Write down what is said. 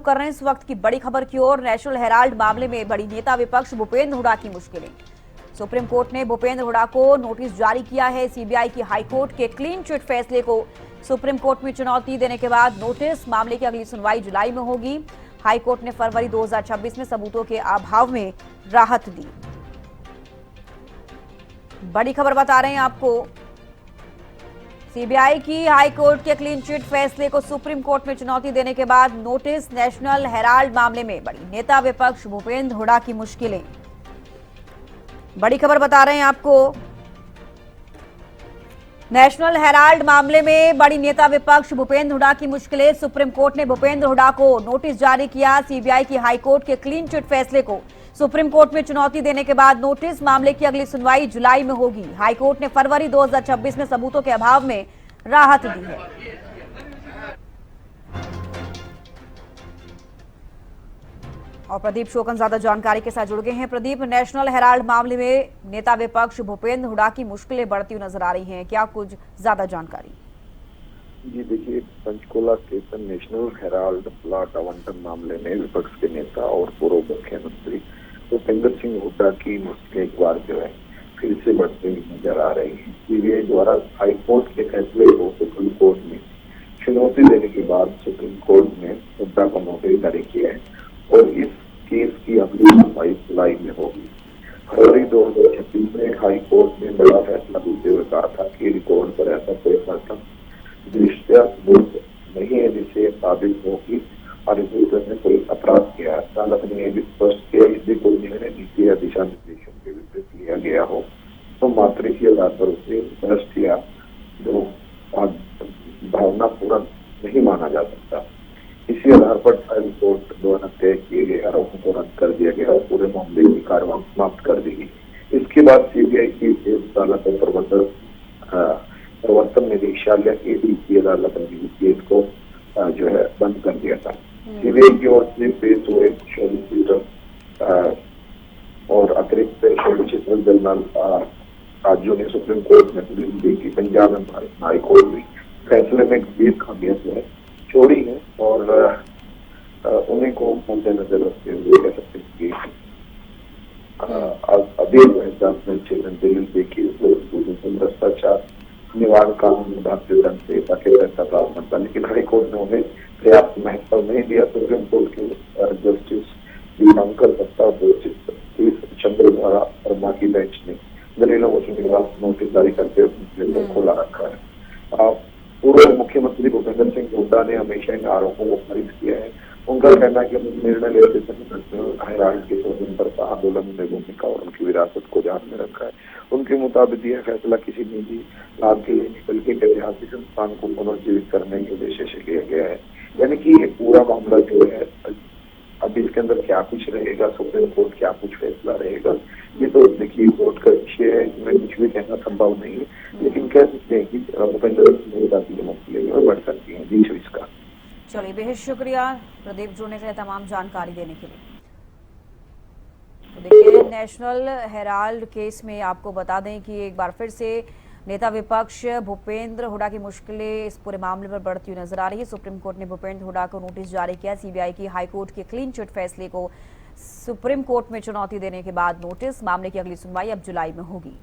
कर रहे हैं इस वक्त की बड़ी खबर की ओर। नेशनल हेराल्ड मामले में बड़ी नेता विपक्ष भूपेंद्र हुड्डा की मुश्किलें। सुप्रीम कोर्ट ने भूपेंद्र हुड्डा को नोटिस जारी किया है। सीबीआई की हाईकोर्ट के क्लीन चिट फैसले को सुप्रीम कोर्ट में चुनौती देने के बाद नोटिस। मामले की अगली सुनवाई जुलाई में होगी। हाईकोर्ट ने फरवरी 2026 में सबूतों के अभाव में राहत दी। बड़ी खबर बता रहे हैं आपको। सीबीआई की हाईकोर्ट के क्लीन चिट फैसले को सुप्रीम कोर्ट में चुनौती देने के बाद नोटिस। नेशनल हेराल्ड मामले में बड़ी नेता विपक्ष भूपेंद्र हुड्डा की मुश्किलें। बड़ी खबर बता रहे हैं आपको। नेशनल हेराल्ड मामले में बड़ी नेता विपक्ष भूपेंद्र हुड्डा की मुश्किलें। सुप्रीम कोर्ट ने भूपेंद्र हुड्डा को नोटिस जारी किया। सीबीआई की हाईकोर्ट के क्लीन चिट फैसले को सुप्रीम कोर्ट में चुनौती देने के बाद नोटिस। मामले की अगली सुनवाई जुलाई में होगी। हाईकोर्ट ने फरवरी 2026 में सबूतों के अभाव में राहत दी है। और प्रदीप शोकन ज्यादा जानकारी के साथ जुड़ गए हैं। प्रदीप, नेशनल हेराल्ड मामले में नेता विपक्ष भूपेंद्र हुड्डा की मुश्किलें बढ़ती हुई नजर आ रही हैं, क्या कुछ ज्यादा जानकारी? जी देखिए, Panchkula station national Herald plot आवंटन मामले में विपक्ष के नेता और पूर्व मुख्यमंत्री भूपेंद्र सिंह हुड्डा की मुश्किलें एक बार जो है फिर से बढ़ती हुई नजर आ रही है। सीबीआई द्वारा हाईकोर्ट के फैसले को सुप्रीम कोर्ट में चुनौती देने के बाद सुप्रीम कोर्ट ने हुड्डा को नोटिस जारी किया है और इस केस की अगली सुनवाई जुलाई में होगी। फरवरी 2026 में हाईकोर्ट ने बड़ा फैसला देते हुए कहा था कि रिकॉर्ड पर ऐसा कोई मतलब दृष्टया सबूत नहीं है जिससे साबित हो कि आरोपी ने कोई अपराध किया। अदालत ने यह भी स्पष्ट किया यदि कोई निर्णय नीति या दिशा निर्देशों के विपरीत लिया गया हो तो मात्र इसी आधार पर उसे भ्रष्ट या जो भावना पूर्ण नहीं माना जा सकता। इसी आधार पर ट्रायल कोर्ट द्वारा तय किए गए आरोपों को रद्द कर दिया गया और पूरे मामले की कार्रवाई समाप्त कर दी गई। इसके बाद सीबीआई की अदालत और प्रवर्तन निदेशालय की अदालत ने केस को जो है बंद कर दिया था। सीबीआई की ओर से पेश हुए सॉलिसिटर और अतिरिक्त सॉलिसिटर जनरल राज्यों ने सुप्रीम कोर्ट में दलील दी कि पंजाब एंड हाई कोर्ट में फैसले में गंभीर खामियां जो है छोड़ी है और उन्हीं को मद्देनजर रखते हुए कह सकते हैं कि अभी दलील दी कि भ्रष्टाचार निवारण कानून भारतीय दंड से का प्रावधान था, लेकिन हाईकोर्ट ने उन्हें पर्याप्त महत्व नहीं दिया। सुप्रीम कोर्ट के जस्टिस दीपांकर दत्ता और जस्टिस चंद्र द्वारा वर्मा की बेंच ने दलीलों को सुनने के बाद नोटिस जारी करते हुए खोला रखा है। पूर्व मुख्यमंत्री भूपेंद्र सिंह हुड्डा ने हमेशा इन आरोपों को खारिज किया है। उनका कहना है कि निर्णय लेते समय हेराल्ड के स्वतंत्रता आंदोलन में भूमिका और उनकी विरासत को ध्यान में रखा है। उनके मुताबिक यह फैसला किसी निजी लाभ के लिए नहीं बल्कि ऐतिहासिक संस्थान को पुनर्जीवित करने के उद्देश्य से लिया गया है। यानी कि ये पूरा मामला जो है अब इसके अंदर क्या कुछ रहेगा, सुप्रीम कोर्ट क्या कुछ फैसला रहेगा, ये तो देखिए कोर्ट का विषय है, इसमें कुछ भी कहना संभव नहीं है। लेकिन कह सकते हैं कि भूपेंद्र की मुश्किलें बढ़ सकती हैं। जी इसका चलिए, बेहद शुक्रिया प्रदीप जुड़ने के लिए, तमाम जानकारी देने के लिए। तो देखिए, नेशनल हेराल्ड केस में आपको बता दें कि एक बार फिर से नेता विपक्ष भूपेंद्र हुड्डा की मुश्किलें इस पूरे मामले पर बढ़ती हुई नजर आ रही है। सुप्रीम कोर्ट ने भूपेंद्र हुड्डा को नोटिस जारी किया। सीबीआई की हाईकोर्ट के क्लीन चिट फैसले को सुप्रीम कोर्ट में चुनौती देने के बाद नोटिस। मामले की अगली सुनवाई अब जुलाई में होगी।